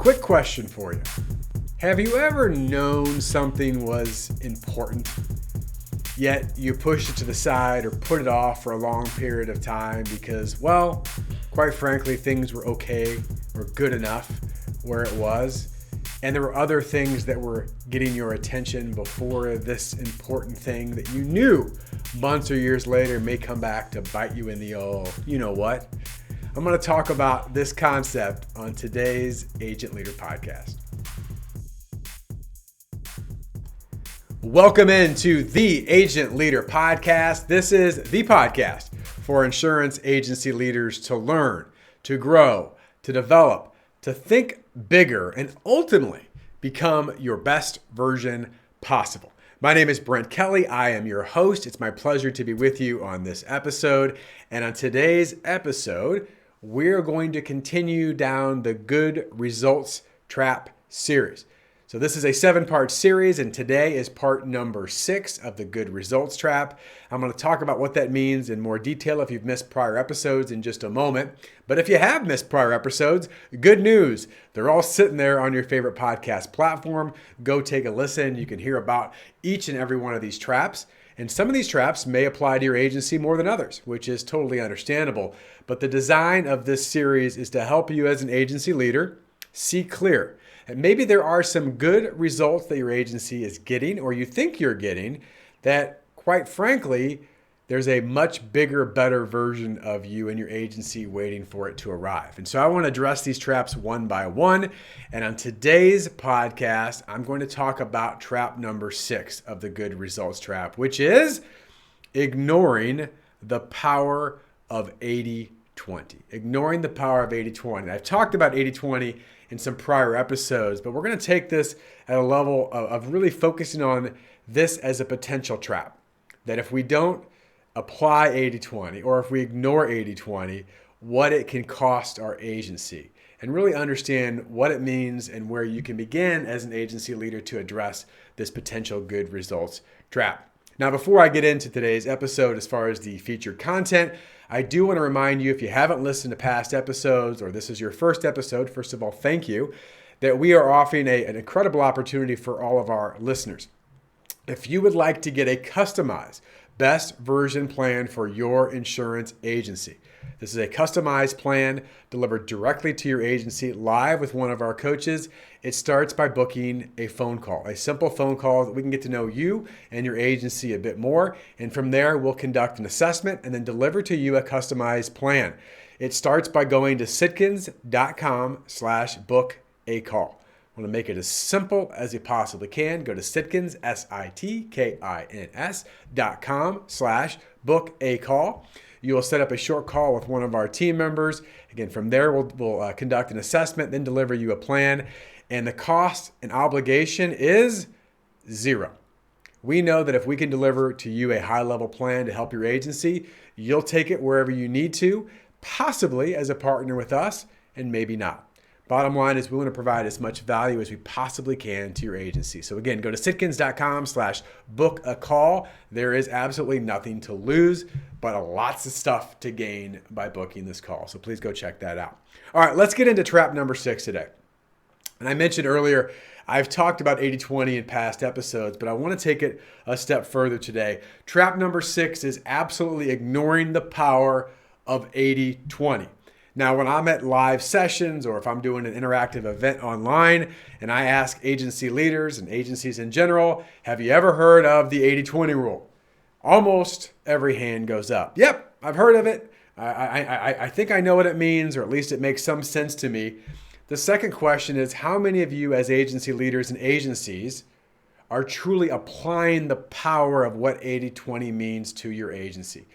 Quick question for you. Have you ever known something was important, yet you pushed it to the side or put it off for a long period of time because, well, quite frankly, things were okay or good enough where it was, and there were other things that were getting your attention before this important thing that you knew months or years later may come back to bite you in the old, you know what? I'm going to talk about this concept on today's Agent Leader Podcast. Welcome into the Agent Leader Podcast. This is the podcast for insurance agency leaders to learn, to grow, to develop, to think bigger, and ultimately become your best version possible. My name is Brent Kelly. I am your host. It's my pleasure to be with you on this episode. And on today's episode, we're going to continue down the Good Results Trap series. So this is a 7-part series, and today is part number 6 of the Good Results Trap. I'm going to talk about what that means in more detail if you've missed prior episodes in just a moment. But if you have missed prior episodes, good news. They're all sitting there on your favorite podcast platform. Go take a listen. You can hear about each and every one of these traps. And some of these traps may apply to your agency more than others, which is totally understandable. But the design of this series is to help you as an agency leader see clear. And maybe there are some good results that your agency is getting or you think you're getting that, quite frankly, there's a much bigger, better version of you and your agency waiting for it to arrive. And so I want to address these traps one by one. And on today's podcast, I'm going to talk about trap number 6 of the Good Results Trap, which is ignoring the power of 80-20. Ignoring the power of 80-20. I've talked about 80-20 in some prior episodes, but we're going to take this at a level of really focusing on this as a potential trap. That if we don't apply 80-20 or if we ignore 80-20, what it can cost our agency, and really understand what it means and where you can begin as an agency leader to address this potential good results trap. Now, before I get into today's episode, as far as the featured content, I do want to remind you, if you haven't listened to past episodes or this is your first episode, first of all, thank you, that we are offering an incredible opportunity for all of our listeners. If you would like to get a customized best version plan for your insurance agency, this is a customized plan delivered directly to your agency live with one of our coaches. It starts by booking a phone call, a simple phone call that we can get to know you and your agency a bit more. And from there, we'll conduct an assessment and then deliver to you a customized plan. It starts by going to sitkins.com/book-a-call. I want to make it as simple as you possibly can. Go to Sitkins, sitkins.com/book-a-call. You will set up a short call with one of our team members. Again, from there, we'll conduct an assessment, then deliver you a plan. And the cost and obligation is zero. We know that if we can deliver to you a high-level plan to help your agency, you'll take it wherever you need to, possibly as a partner with us, and maybe not. Bottom line is we want to provide as much value as we possibly can to your agency. So again, go to sitkins.com/book-a-call. There is absolutely nothing to lose, but lots of stuff to gain by booking this call. So please go check that out. All right, let's get into trap number 6 today. And I mentioned earlier, I've talked about 80-20 in past episodes, but I want to take it a step further today. Trap number 6 is absolutely ignoring the power of 80-20. Now, when I'm at live sessions or if I'm doing an interactive event online and I ask agency leaders and agencies in general, have you ever heard of the 80-20 rule? Almost every hand goes up. Yep, I've heard of it. I think I know what it means, or at least it makes some sense to me. The second question is, how many of you as agency leaders and agencies are truly applying the power of what 80-20 means to your agency?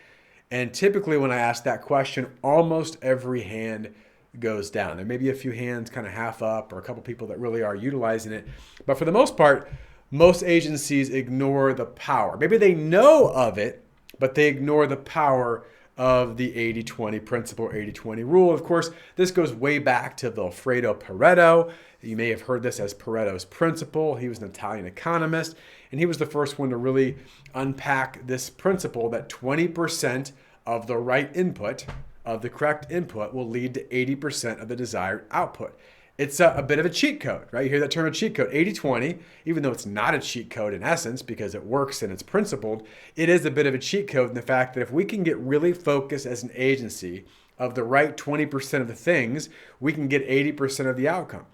And typically when I ask that question, almost every hand goes down. There may be a few hands kind of half up or a couple people that really are utilizing it. But for the most part, most agencies ignore the power. Maybe they know of it, but they ignore the power of the 80-20 principle, 80-20 rule. Of course, this goes way back to Vilfredo Pareto. You may have heard this as Pareto's principle. He was an Italian economist, and he was the first one to really unpack this principle that 20% of the right input, of the correct input, will lead to 80% of the desired output. It's a bit of a cheat code, right? You hear that term, a cheat code, 80-20, even though it's not a cheat code in essence because it works and it's principled, it is a bit of a cheat code in the fact that if we can get really focused as an agency of the right 20% of the things, we can get 80% of the outcome.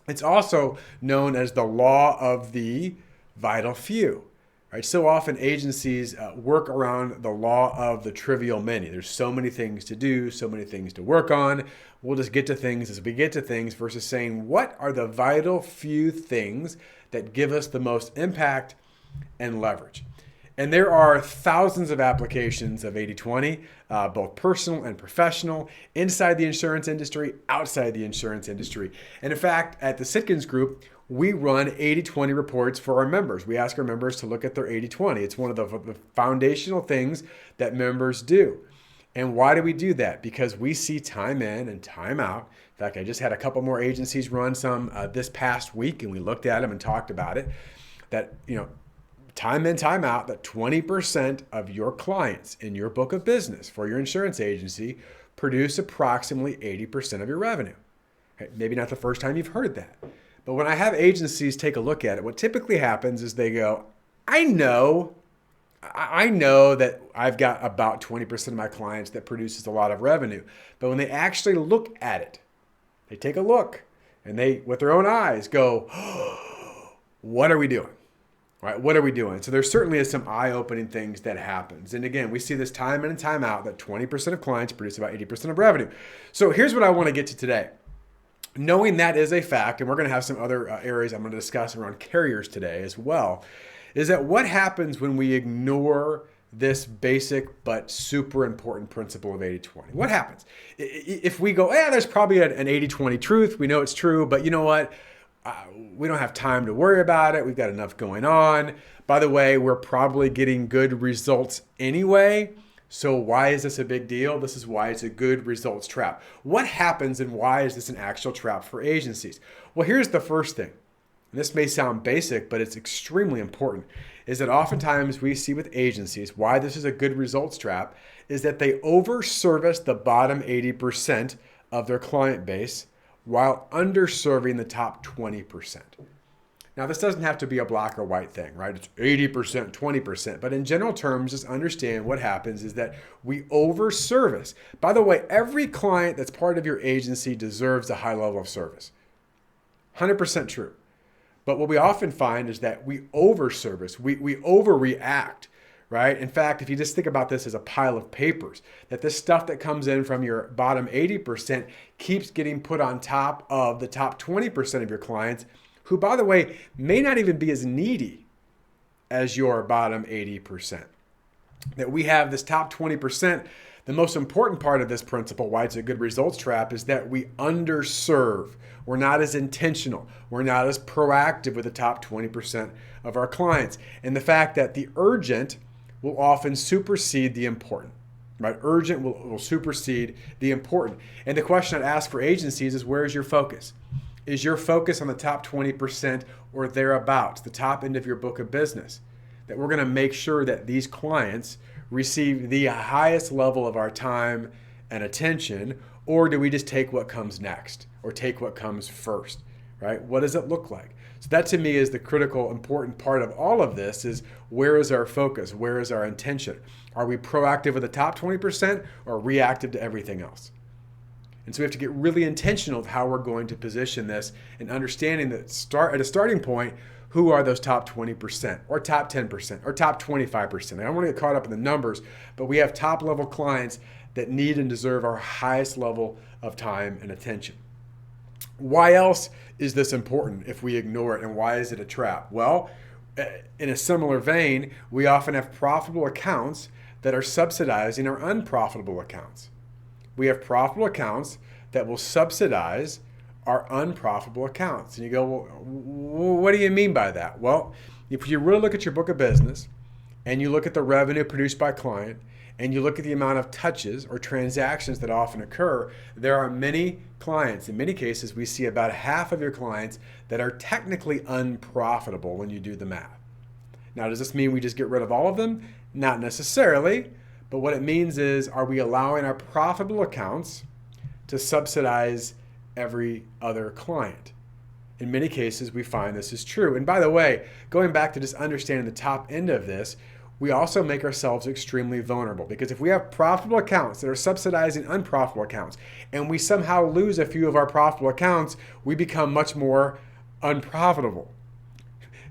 It's also known as the law of the vital few. Right? So often agencies work around the law of the trivial many. There's so many things to do, so many things to work on. We'll just get to things as we get to things versus saying, what are the vital few things that give us the most impact and leverage? And there are thousands of applications of 80-20, both personal and professional, inside the insurance industry, outside the insurance industry. And in fact, at the Sitkins Group, we run 80-20 reports for our members. We ask our members to look at their 80-20. It's one of the foundational things that members do. And why do we do that? Because we see time in and time out. In fact, I just had a couple more agencies run some this past week, and we looked at them and talked about it. That, time in, time out, that 20% of your clients in your book of business for your insurance agency produce approximately 80% of your revenue. Okay, maybe not the first time you've heard that. But when I have agencies take a look at it, what typically happens is they go, I know that I've got about 20% of my clients that produces a lot of revenue. But when they actually look at it, they take a look and they, with their own eyes, go, oh, what are we doing? Right? What are we doing? So there certainly is some eye-opening things that happens. And again, we see this time in and time out that 20% of clients produce about 80% of revenue. So here's what I want to get to today. Knowing that is a fact, and we're going to have some other areas I'm going to discuss around carriers today as well, is that what happens when we ignore this basic but super important principle of 80-20? What happens? If we go, there's probably an 80-20 truth, we know it's true, but you know what? We don't have time to worry about it. We've got enough going on. By the way, we're probably getting good results anyway. So why is this a big deal? This is why it's a good results trap. What happens and why is this an actual trap for agencies? Well, here's the first thing. And this may sound basic, but it's extremely important, is that oftentimes we see with agencies why this is a good results trap is that they overservice the bottom 80% of their client base while underserving the top 20%. Now, this doesn't have to be a black or white thing, right? It's 80%, 20%. But in general terms, just understand what happens is that we overservice. By the way, every client that's part of your agency deserves a high level of service. 100% true. But what we often find is that we overservice, we overreact, right? In fact, if you just think about this as a pile of papers, that this stuff that comes in from your bottom 80% keeps getting put on top of the top 20% of your clients, who, by the way, may not even be as needy as your bottom 80%. That we have this top 20%, the most important part of this principle, why it's a good results trap, is that we underserve. We're not as intentional. We're not as proactive with the top 20% of our clients. And the fact that the urgent will often supersede the important. Right? Urgent will supersede the important. And the question I'd ask for agencies is, where is your focus? Is your focus on the top 20% or thereabouts, the top end of your book of business? That we're going to make sure that these clients receive the highest level of our time and attention, or do we just take what comes next or take what comes first, right? What does it look like? So that to me is the critical, important part of all of this is, where is our focus? Where is our intention? Are we proactive with the top 20% or reactive to everything else? And so we have to get really intentional of how we're going to position this and understanding that at a starting point, who are those top 20% or top 10% or top 25%? I don't want to get caught up in the numbers, but we have top level clients that need and deserve our highest level of time and attention. Why else is this important if we ignore it, and why is it a trap? Well, in a similar vein, we often have profitable accounts that are subsidizing our unprofitable accounts. We have profitable accounts that will subsidize our unprofitable accounts. And you go, well, what do you mean by that? Well, if you really look at your book of business and you look at the revenue produced by client and you look at the amount of touches or transactions that often occur, there are many clients. In many cases, we see about half of your clients that are technically unprofitable when you do the math. Now, does this mean we just get rid of all of them? Not necessarily. But what it means is, are we allowing our profitable accounts to subsidize every other client. In many cases, we find this is true. And by the way, going back to just understanding the top end of this, we also make ourselves extremely vulnerable, because if we have profitable accounts that are subsidizing unprofitable accounts, and we somehow lose a few of our profitable accounts, we become much more unprofitable.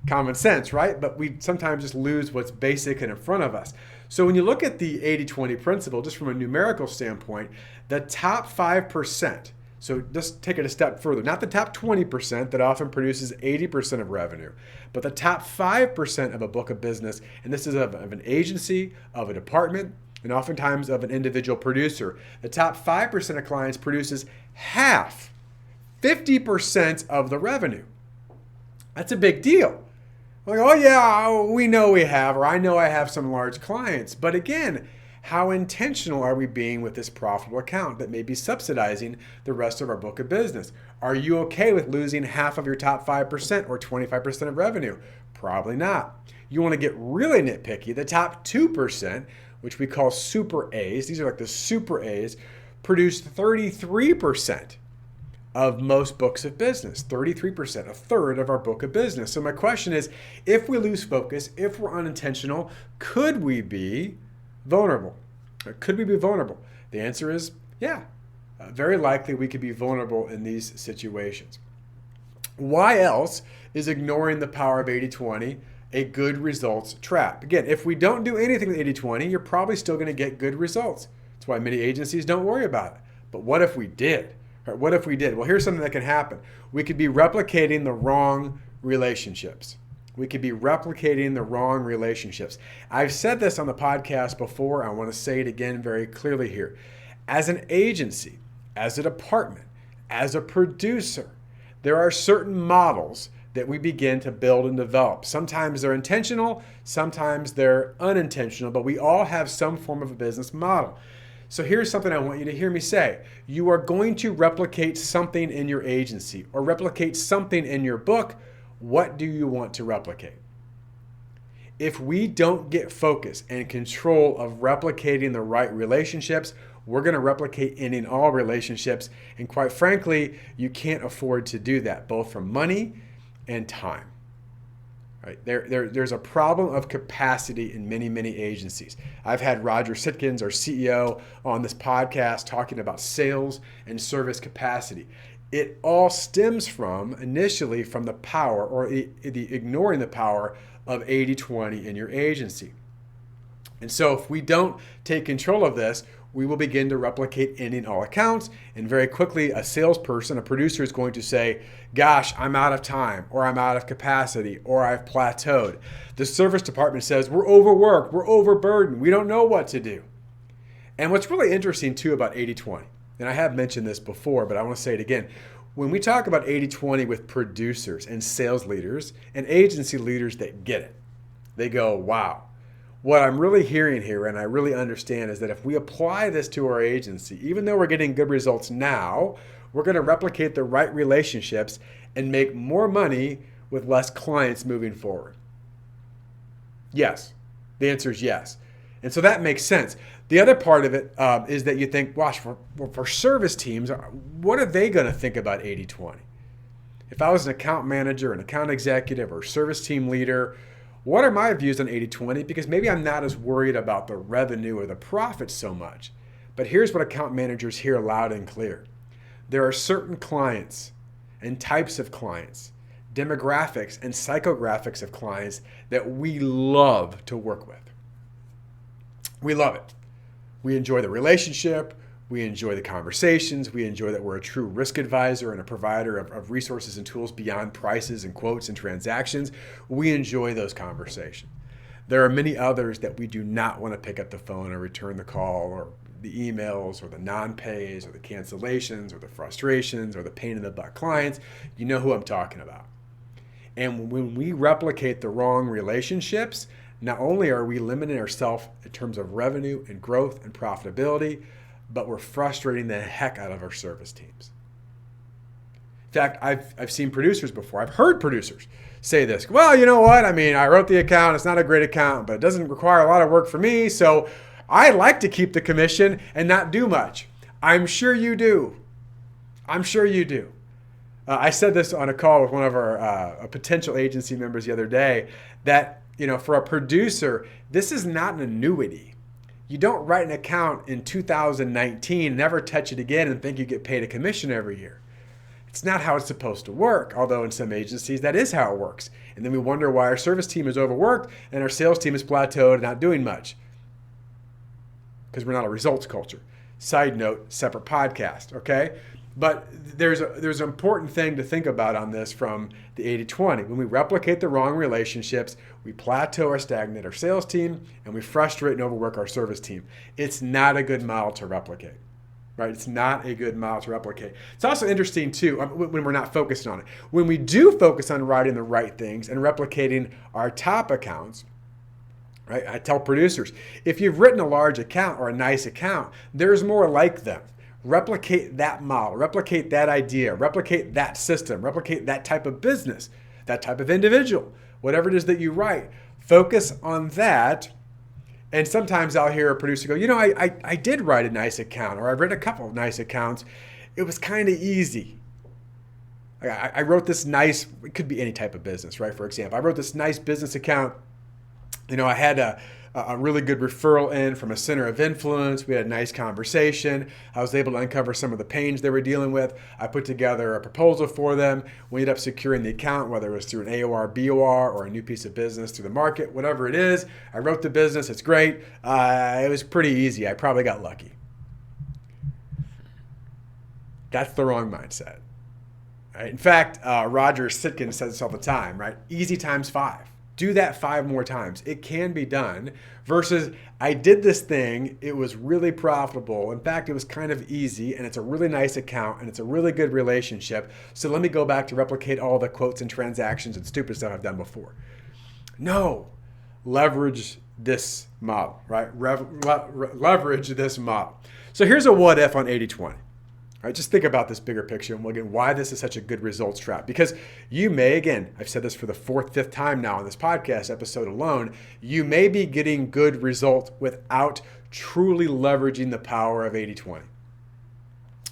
Common sense, right? But we sometimes just lose what's basic and in front of us. So when you look at the 80-20 principle, just from a numerical standpoint, the top 5%, so just take it a step further, not the top 20% that often produces 80% of revenue, but the top 5% of a book of business, and this is of an agency, of a department, and oftentimes of an individual producer. The top 5% of clients produces half, 50% of the revenue. That's a big deal. Like, oh yeah, we know we have, or I know I have some large clients. But again, how intentional are we being with this profitable account that may be subsidizing the rest of our book of business? Are you okay with losing half of your top 5% or 25% of revenue? Probably not. You want to get really nitpicky. The top 2%, which we call super A's, these are like the super A's, produce 33% of most books of business, 33%, a third of our book of business. So my question is, if we lose focus, if we're unintentional, could we be vulnerable? Could we be vulnerable? The answer is yeah. Very likely we could be vulnerable in these situations. Why else is ignoring the power of 80-20 a good results trap? Again, if we don't do anything with 80-20, you're probably still going to get good results. That's why many agencies don't worry about it. But what if we did? What if we did? Well, here's something that can happen. We could be replicating the wrong relationships. We could be replicating the wrong relationships. I've said this on the podcast before. I want to say it again very clearly here. As an agency, as a department, as a producer, there are certain models that we begin to build and develop. Sometimes they're intentional, sometimes they're unintentional, but we all have some form of a business model. So here's something I want you to hear me say. You are going to replicate something in your agency or replicate something in your book. What do you want to replicate? If we don't get focus and control of replicating the right relationships, we're going to replicate ending all relationships. And quite frankly, you can't afford to do that, both from money and time. Right? There's a problem of capacity in many, many agencies. I've had Roger Sitkins, our CEO, on this podcast talking about sales and service capacity. It all stems initially from the power or the ignoring the power of 80-20 in your agency. And so if we don't take control of this, we will begin to replicate ending all accounts. And very quickly, a salesperson, a producer is going to say, gosh, I'm out of time, or I'm out of capacity, or I've plateaued. The service department says, we're overworked, we're overburdened, we don't know what to do. And what's really interesting too about 80-20, and I have mentioned this before, but I want to say it again. When we talk about 80-20 with producers and sales leaders and agency leaders that get it, they go, wow. What I'm really hearing here, and I really understand, is that if we apply this to our agency, even though we're getting good results now, we're going to replicate the right relationships and make more money with less clients moving forward. Yes. The answer is yes. And so that makes sense. The other part of it is that you think, gosh, for service teams, what are they going to think about 80-20? If I was an account manager, an account executive, or service team leader, what are my views on 80-20? Because maybe I'm not as worried about the revenue or the profit so much. But here's what account managers hear loud and clear. There are certain clients and types of clients, demographics and psychographics of clients that we love to work with. We love it. We enjoy the relationship. We enjoy the conversations. We enjoy that we're a true risk advisor and a provider of resources and tools beyond prices and quotes and transactions. We enjoy those conversations. There are many others that we do not want to pick up the phone or return the call, or the emails, or the non-pays, or the cancellations, or the frustrations, or the pain in the butt clients. You know who I'm talking about. And when we replicate the wrong relationships, not only are we limiting ourselves in terms of revenue and growth and profitability, but we're frustrating the heck out of our service teams. In fact, I've seen producers before. I've heard producers say this. Well, you know what? I mean, I wrote the account. It's not a great account, but it doesn't require a lot of work for me. So I like to keep the commission and not do much. I'm sure you do. I'm sure you do. I said this on a call with one of our potential agency members the other day that, for a producer, this is not an annuity. You don't write an account in 2019, never touch it again, and think you get paid a commission every year. It's not how it's supposed to work, although in some agencies that is how it works. And then we wonder why our service team is overworked and our sales team is plateaued and not doing much. Because we're not a results culture. Side note, separate podcast, okay? But there's an important thing to think about on this from the 80-20. When we replicate the wrong relationships, we plateau or stagnate our sales team, and we frustrate and overwork our service team. It's not a good model to replicate, right? It's not a good model to replicate. It's also interesting, too, when we're not focused on it. When we do focus on writing the right things and replicating our top accounts, right? I tell producers, if you've written a large account or a nice account, there's more like them. Replicate that model, replicate that idea, replicate that system, replicate that type of business, that type of individual, whatever it is that you write. Focus on that. And sometimes I'll hear a producer go, I did write a nice account, or I've written a couple of nice accounts. It was kind of easy. I wrote this nice, it could be any type of business, right? For example, I wrote this nice business account. I had a really good referral in from a center of influence. We had a nice conversation. I was able to uncover some of the pains they were dealing with. I put together a proposal for them. We ended up securing the account, whether it was through an AOR, BOR, or a new piece of business through the market, whatever it is. I wrote the business. It's great. It was pretty easy. I probably got lucky. That's the wrong mindset. Right? In fact, Roger Sitkin says this all the time, right? Easy times 5. Do that 5 more times. It can be done versus I did this thing. It was really profitable. In fact, it was kind of easy and it's a really nice account and it's a really good relationship. So let me go back to replicate all the quotes and transactions and stupid stuff I've done before. No, leverage this model, right? Leverage this model. So here's a what if on 80-20. Right, just think about this bigger picture and we'll get why this is such a good results trap. Because you may, again, I've said this for the 4th, 5th time now on this podcast episode alone, you may be getting good results without truly leveraging the power of 80-20.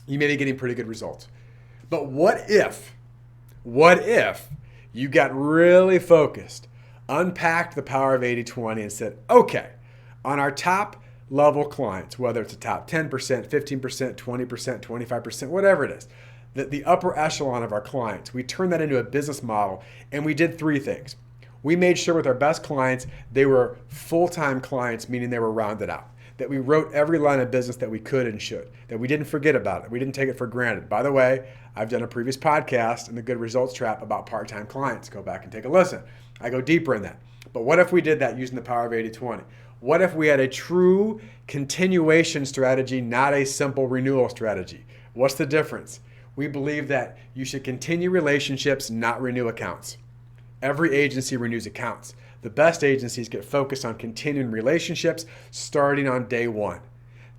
You may be getting pretty good results. But what if you got really focused, unpacked the power of 80-20 and said, okay, on our top level clients, whether it's a top 10%, 15%, 20%, 25%, whatever it is, the upper echelon of our clients, we turned that into a business model and we did 3 things. We made sure with our best clients, they were full-time clients, meaning they were rounded out, that we wrote every line of business that we could and should, that we didn't forget about it. We didn't take it for granted. By the way, I've done a previous podcast in the Good Results Trap about part-time clients. Go back and take a listen. I go deeper in that. But what if we did that using the power of 80-20? What if we had a true continuation strategy, not a simple renewal strategy? What's the difference? We believe that you should continue relationships, not renew accounts. Every agency renews accounts. The best agencies get focused on continuing relationships starting on day 1.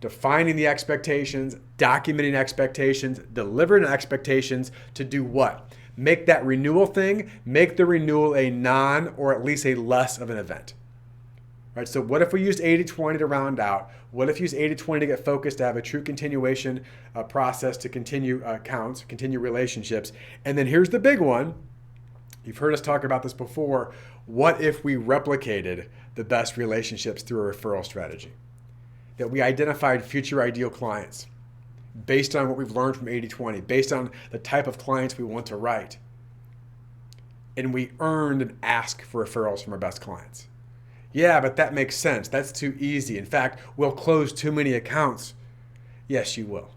Defining the expectations, documenting expectations, delivering expectations to do what? Make that renewal thing, make the renewal a non or at least a less of an event. Right, so what if we used 80-20 to round out? What if you use 80-20 to get focused, to have a true continuation process to continue accounts, continue relationships? And then here's the big one. You've heard us talk about this before. What if we replicated the best relationships through a referral strategy? That we identified future ideal clients based on what we've learned from 80-20, based on the type of clients we want to write. And we earned and asked for referrals from our best clients. Yeah, but that makes sense. That's too easy. In fact, we'll close too many accounts. Yes, you will.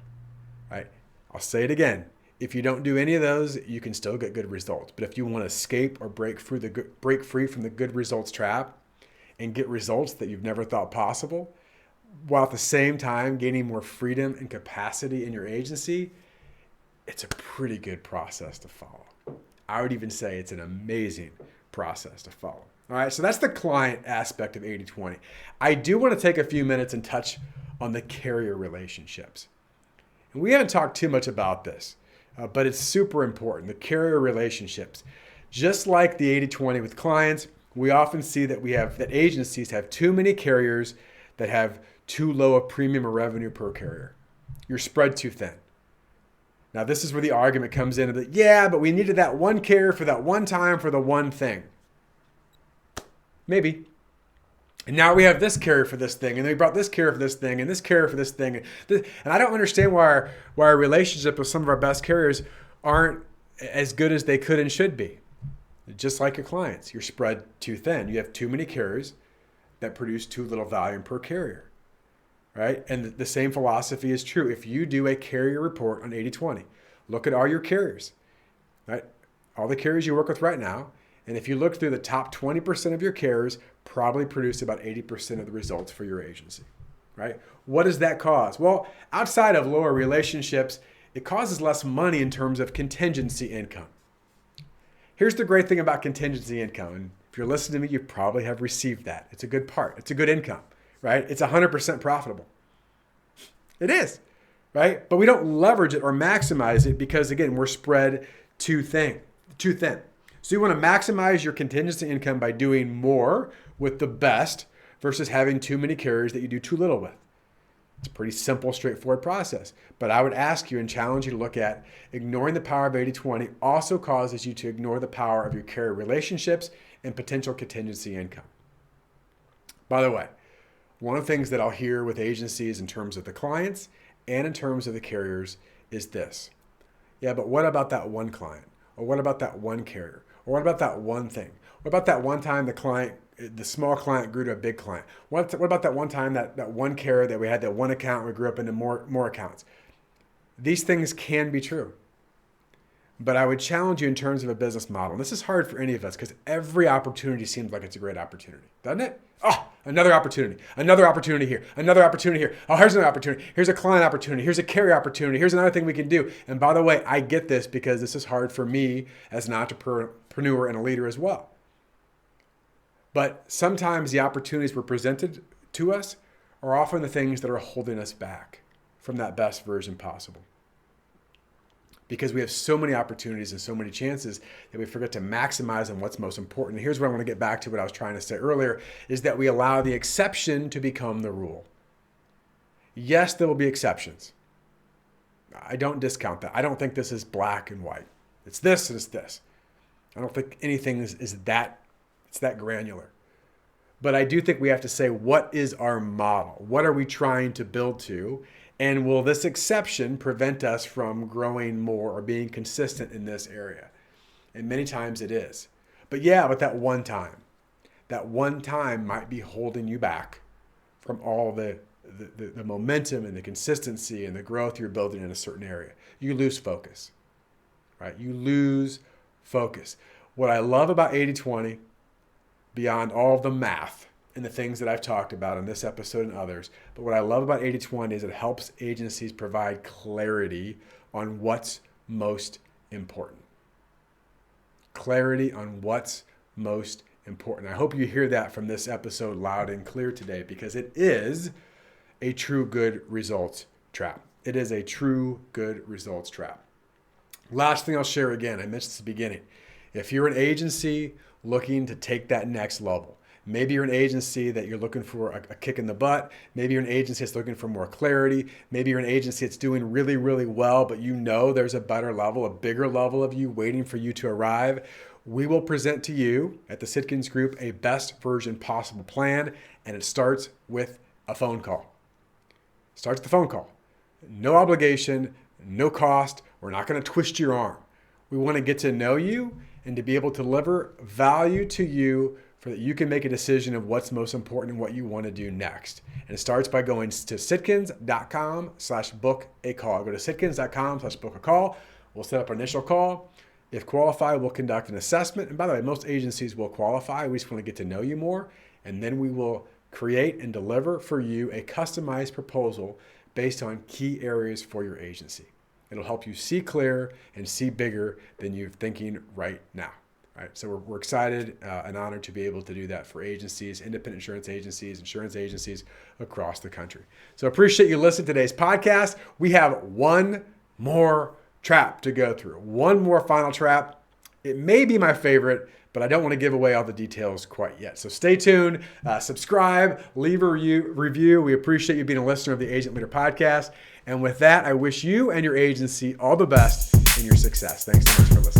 Right? I'll say it again. If you don't do any of those, you can still get good results. But if you want to escape or break free from the good results trap and get results that you've never thought possible, while at the same time gaining more freedom and capacity in your agency, it's a pretty good process to follow. I would even say it's an amazing process to follow. All right, so that's the client aspect of 80-20. I do want to take a few minutes and touch on the carrier relationships. And we haven't talked too much about this, but it's super important, the carrier relationships. Just like the 80-20 with clients, we often see that agencies have too many carriers that have too low a premium or revenue per carrier. You're spread too thin. Now, this is where the argument comes in that, yeah, but we needed that one carrier for that one time for the one thing. Maybe. And now we have this carrier for this thing, and then we brought this carrier for this thing, and this carrier for this thing. And I don't understand why our relationship with some of our best carriers aren't as good as they could and should be. Just like your clients, you're spread too thin. You have too many carriers that produce too little volume per carrier, right? And the same philosophy is true. If you do a carrier report on 80/20, look at all your carriers, right? All the carriers you work with right now. And if you look through the top 20% of your carriers, probably produce about 80% of the results for your agency, right? What does that cause? Well, outside of lower relationships, it causes less money in terms of contingency income. Here's the great thing about contingency income. And if you're listening to me, you probably have received that. It's a good part. It's a good income, right? It's 100% profitable. It is, right? But we don't leverage it or maximize it because, again, we're spread too thin. So you want to maximize your contingency income by doing more with the best versus having too many carriers that you do too little with. It's a pretty simple, straightforward process. But I would ask you and challenge you to look at ignoring the power of 80/20 also causes you to ignore the power of your carrier relationships and potential contingency income. By the way, one of the things that I'll hear with agencies in terms of the clients and in terms of the carriers is this. Yeah, but what about that one client? Or what about that one carrier? Or what about that one thing? What about that one time the small client grew to a big client? What about that one time that one carrier that we had that one account, we grew up into more accounts? These things can be true. But I would challenge you in terms of a business model. And this is hard for any of us because every opportunity seems like it's a great opportunity, doesn't it? Oh, another opportunity here, another opportunity here. Oh, here's another opportunity. Here's a client opportunity. Here's a carrier opportunity. Here's another thing we can do. And by the way, I get this because this is hard for me as an entrepreneur and a leader as well. But sometimes the opportunities were presented to us are often the things that are holding us back from that best version possible. Because we have so many opportunities and so many chances that we forget to maximize on what's most important. And here's where I want to get back to what I was trying to say earlier, is that we allow the exception to become the rule. Yes, there will be exceptions. I don't discount that. I don't think this is black and white. It's this and it's this. I don't think anything is that granular. But I do think we have to say, what is our model? What are we trying to build to? And will this exception prevent us from growing more or being consistent in this area? And many times it is. But that one time might be holding you back from all the momentum and the consistency and the growth you're building in a certain area. You lose focus, right? You lose focus. What I love about 80/20, beyond all of the math and the things that I've talked about in this episode and others, but what I love about 80/20 is it helps agencies provide clarity on what's most important. Clarity on what's most important. I hope you hear that from this episode loud and clear today, because it is a true good results trap. It is a true good results trap. Last thing I'll share again, I mentioned at the beginning. If you're an agency looking to take that next level, maybe you're an agency that you're looking for a kick in the butt. Maybe you're an agency that's looking for more clarity. Maybe you're an agency that's doing really, really well, but you know there's a better level, a bigger level of you waiting for you to arrive. We will present to you at the Sitkins Group a best version possible plan, and it starts with a phone call. Starts with a phone call. No obligation, no cost. We're not going to twist your arm. We want to get to know you and to be able to deliver value to you so that you can make a decision of what's most important and what you want to do next. And it starts by going to sitkins.com/book a call. Go to sitkins.com/book a call. We'll set up an initial call. If qualified, we'll conduct an assessment. And by the way, most agencies will qualify. We just want to get to know you more. And then we will create and deliver for you a customized proposal based on key areas for your agency. It'll help you see clear and see bigger than you're thinking right now. Right, so we're excited and honored to be able to do that for agencies, independent insurance agencies across the country. So appreciate you listening to today's podcast. We have one more trap to go through. One more final trap. It may be my favorite, but I don't want to give away all the details quite yet. So stay tuned, subscribe, leave a review. We appreciate you being a listener of the Agent Leader Podcast. And with that, I wish you and your agency all the best in your success. Thanks so much for listening.